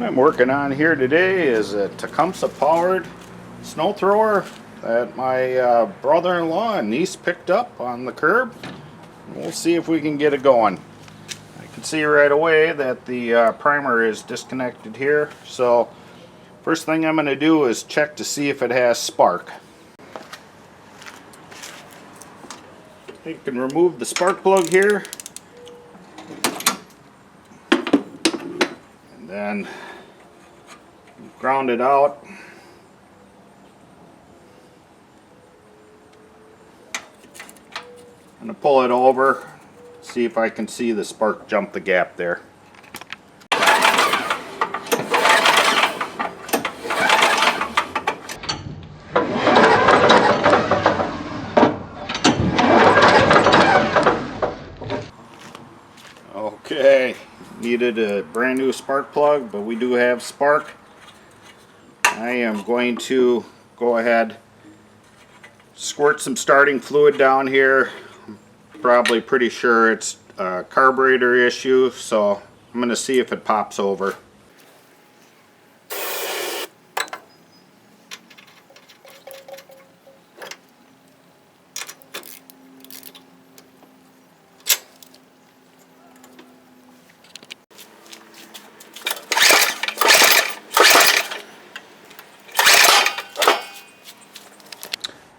What I'm working on here today is a Tecumseh powered snow thrower that my brother-in-law and niece picked up on the curb. We'll see if we can get it going. I can see right away that the primer is disconnected here, so first thing I'm going to do is check to see if it has spark. You can remove the spark plug here, and then ground it out. I'm going to pull it over, see if I can see the spark jump the gap there. Okay, needed a brand new spark plug, but we do have spark. I am going to go ahead, squirt some starting fluid down here. I'm probably pretty sure it's a carburetor issue, so I'm going to see if it pops over.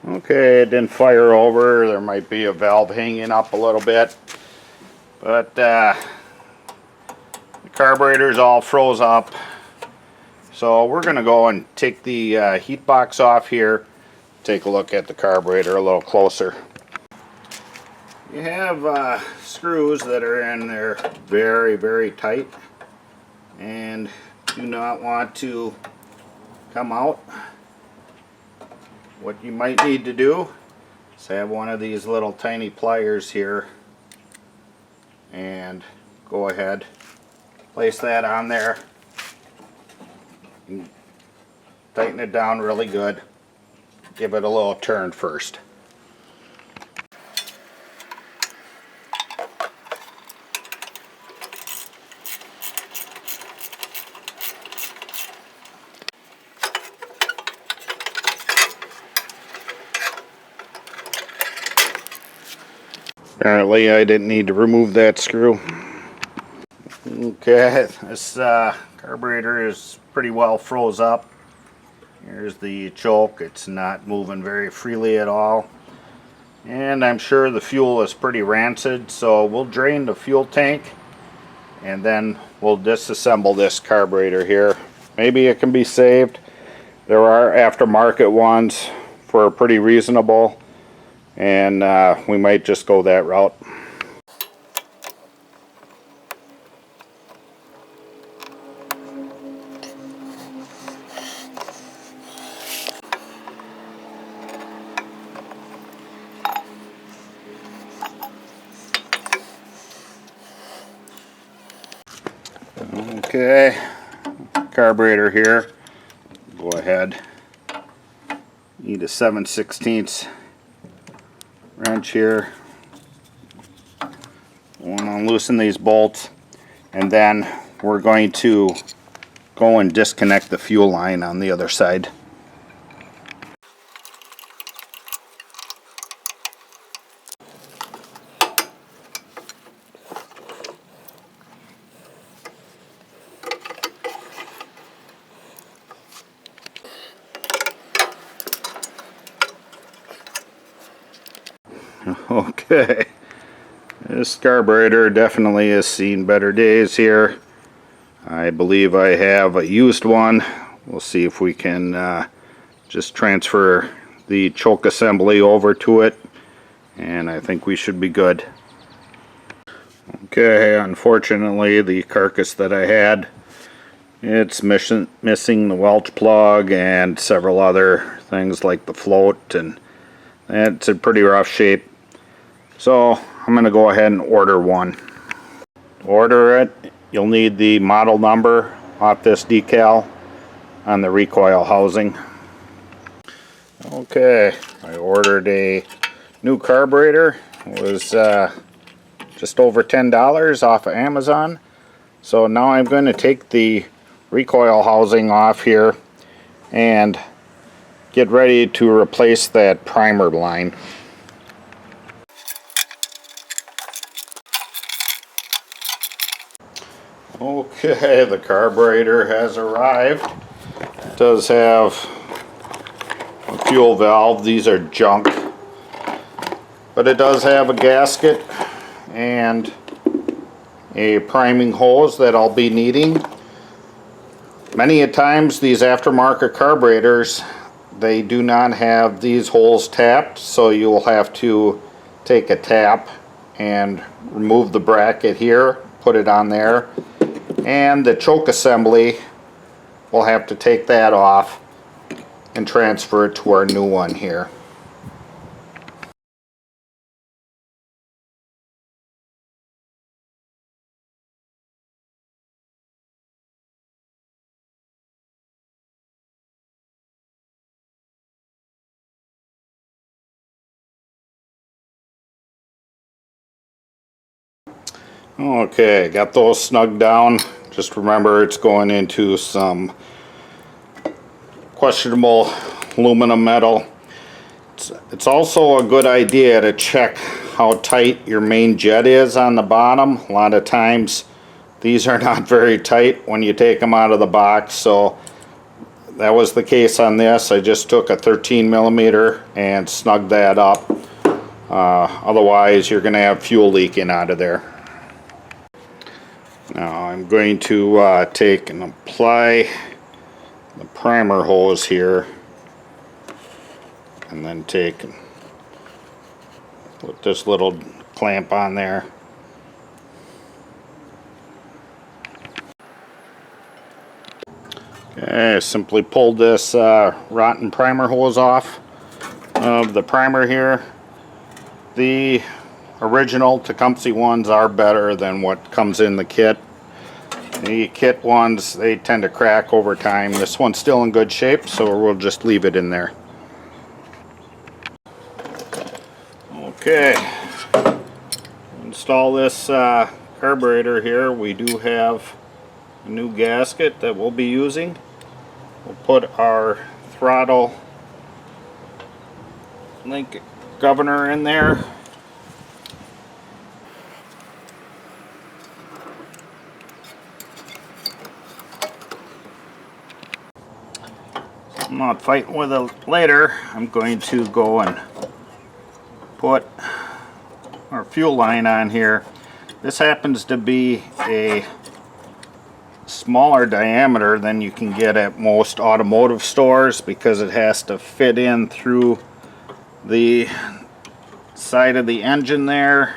Okay, it didn't fire over. There might be a valve hanging up a little bit, but the carburetor's all froze up. So we're going to go and take the heat box off here, take a look at the carburetor a little closer. You have screws that are in there very, very tight and do not want to come out. What you might need to do is have one of these little tiny pliers here and go ahead, place that on there and tighten it down really good. Give it a little turn first. Apparently I didn't need to remove that screw. Okay, this carburetor is pretty well froze up. Here's the choke. It's not moving very freely at all. And I'm sure the fuel is pretty rancid, so we'll drain the fuel tank and then we'll disassemble this carburetor here. Maybe it can be saved. There are aftermarket ones for pretty reasonable, and we might just go that route. Okay, carburetor here. Go ahead. Need a 7/16 wrench here. Want to loosen these bolts, and then we're going to go and disconnect the fuel line on the other side. Okay, this carburetor definitely has seen better days here. I believe I have a used one. We'll see if we can just transfer the choke assembly over to it, and I think we should be good. Okay, unfortunately the carcass that I had, it's missing the Welch plug and several other things like the float, and it's in pretty rough shape. So I'm going to go ahead and order one. To order it, you'll need the model number off this decal on the recoil housing. Okay, I ordered a new carburetor. It was just over $10 off of Amazon. So now I'm going to take the recoil housing off here and get ready to replace that primer line. Okay, the carburetor has arrived. It does have a fuel valve. These are junk, but it does have a gasket and a priming hose that I'll be needing. Many a times these aftermarket carburetors, they do not have these holes tapped, so you'll have to take a tap and remove the bracket here, put it on there, and the choke assembly, we'll have to take that off and transfer it to our new one here. Okay, got those snugged down. Just remember it's going into some questionable aluminum metal. It's also a good idea to check how tight your main jet is on the bottom. A lot of times these are not very tight when you take them out of the box, so that was the case on this. I just took a 13mm and snugged that up. Otherwise you're going to have fuel leaking out of there. Now I'm going to take and apply the primer hose here, and then take and put this little clamp on there. Okay, simply pulled this rotten primer hose off of the primer here. The original Tecumseh ones are better than what comes in the kit. The kit ones, they tend to crack over time. This one's still in good shape, so we'll just leave it in there. Okay, install this carburetor here. We do have a new gasket that we'll be using. We'll put our throttle link governor in there. I'm not fighting with it later. I'm going to go and put our fuel line on here. This happens to be a smaller diameter than you can get at most automotive stores because it has to fit in through the side of the engine there,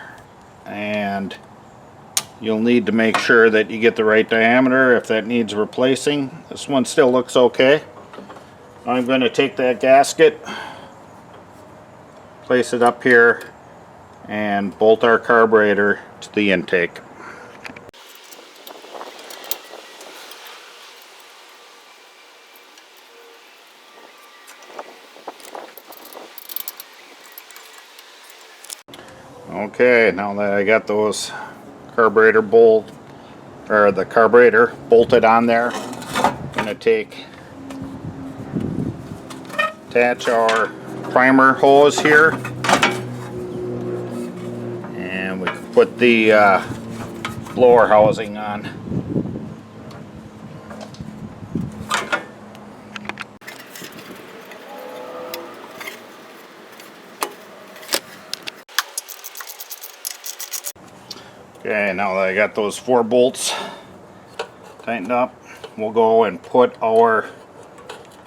and you'll need to make sure that you get the right diameter if that needs replacing. This one still looks okay. I'm going to take that gasket, place it up here, and bolt our carburetor to the intake. Okay, now that I got those carburetor the carburetor bolted on there, I'm going to attach our primer hose here, and we can put the blower housing on. Okay, now that I got those 4 bolts tightened up, we'll go and put our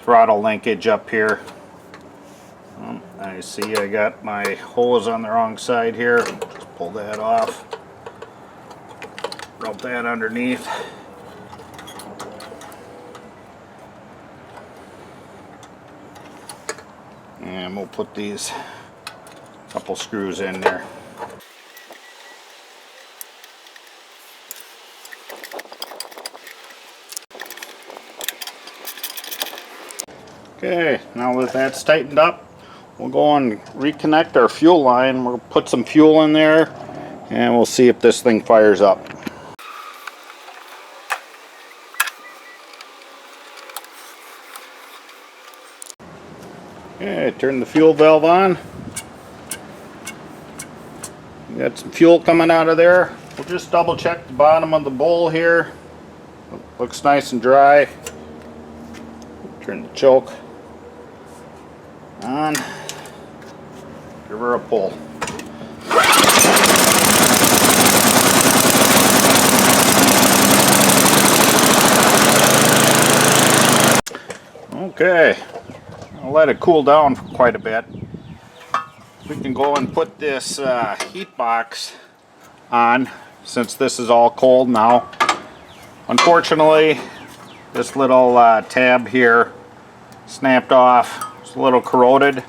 throttle linkage up here. I see I got my hose on the wrong side here. Just pull that off. Rub that underneath. And we'll put these couple screws in there. Okay, now that that's tightened up, we'll go and reconnect our fuel line. We'll put some fuel in there and we'll see if this thing fires up. turn the fuel valve on. Got some fuel coming out of there. We'll just double check the bottom of the bowl here. Looks nice and dry. Turn the choke on. Give her a pull. Okay, I'll let it cool down for quite a bit. We can go and put this heat box on, since this is all cold now. Unfortunately, this little tab here snapped off. It's a little corroded.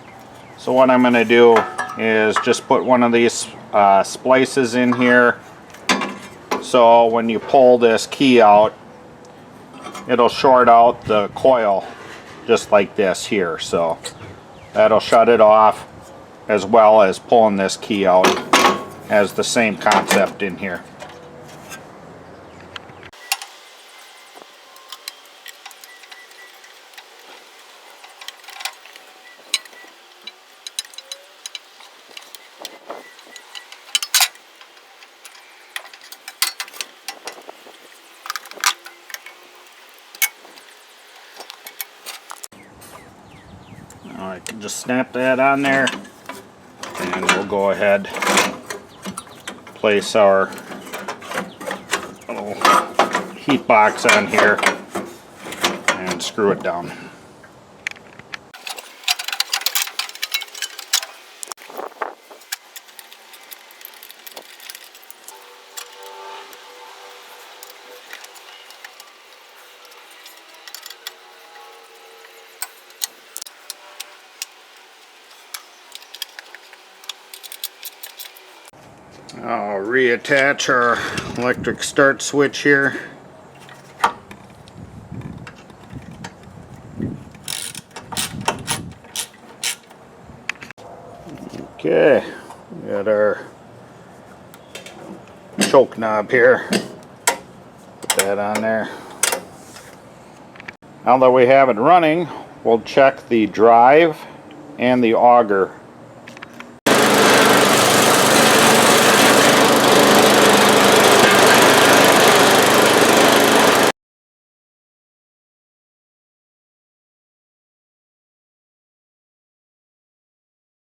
So what I'm going to do is just put one of these splices in here. So when you pull this key out, it'll short out the coil just like this here. So that'll shut it off, as well as pulling this key out. Has the same concept in here. Now I can just snap that on there, and we'll go ahead, place our little heat box on here and screw it down. I'll reattach our electric start switch here. Okay, we got our choke knob here. Put that on there. Now that we have it running, we'll check the drive and the auger